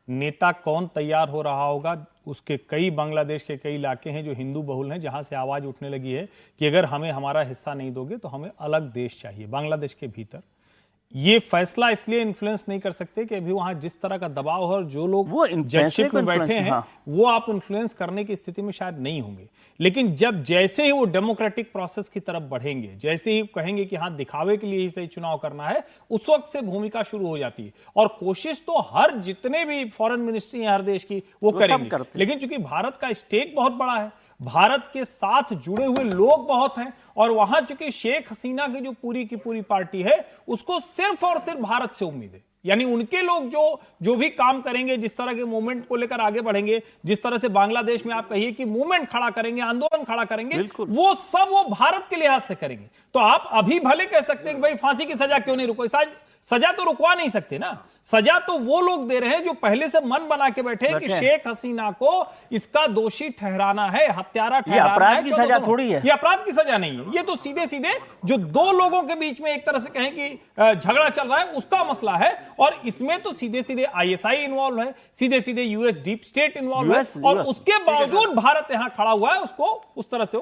नेता कौन तैयार हो रहा होगा, उसके कई बांग्लादेश के कई इलाके हैं जो हिंदू बहुल हैं, जहां से आवाज उठने लगी है कि अगर हमें हमारा हिस्सा नहीं दोगे तो हमें अलग देश चाहिए बांग्लादेश के भीतर। ये फैसला इसलिए इन्फ्लुएंस नहीं कर सकते कि अभी वहां जिस तरह का दबाव है और जो लोग
वो
जजशिप में बैठे हैं,
हाँ।
वो आप इन्फ्लुएंस करने की स्थिति में शायद नहीं होंगे। लेकिन जब जैसे ही वो डेमोक्रेटिक प्रोसेस की तरफ बढ़ेंगे, जैसे ही कहेंगे कि हाँ दिखावे के लिए ही सही चुनाव करना है, उस वक्त से भूमिका शुरू हो जाती है। और कोशिश तो हर जितने भी फॉरेन मिनिस्ट्री है हर देश की वो करेंगे, लेकिन चूंकि भारत का स्टेक बहुत बड़ा है, भारत के साथ जुड़े हुए लोग बहुत हैं, और वहां चूंकि शेख हसीना की जो पूरी की पूरी पार्टी है उसको सिर्फ और सिर्फ भारत से उम्मीद है। यानी उनके लोग जो भी काम करेंगे, जिस तरह के मूवमेंट को लेकर आगे बढ़ेंगे, जिस तरह से बांग्लादेश में आप कहिए कि मूवमेंट खड़ा करेंगे, आंदोलन खड़ा करेंगे, वो सब वो भारत के लिहाज से करेंगे। तो आप अभी भले कह सकते हैं कि भाई फांसी की सजा क्यों नहीं रुको, सजा तो रुकवा नहीं सकते ना। सजा तो वो लोग दे रहे हैं जो पहले से मन बना के बैठे कि शेख हसीना को इसका दोषी ठहराना है, हत्यारा ठहराना है।
अपराध की सजा थोड़ी है,
ये अपराध की सजा नहीं है। ये तो सीधे सीधे जो दो लोगों के बीच में एक तरह से कहें कि झगड़ा चल रहा है उसका मसला है, और इसमें तो सीधे सीधे आईएसआई इन्वॉल्व है, सीधे सीधे यूएस डीप स्टेट इन्वॉल्व है, और उसके बावजूद भारत यहां खड़ा हुआ है उसको उस तरह से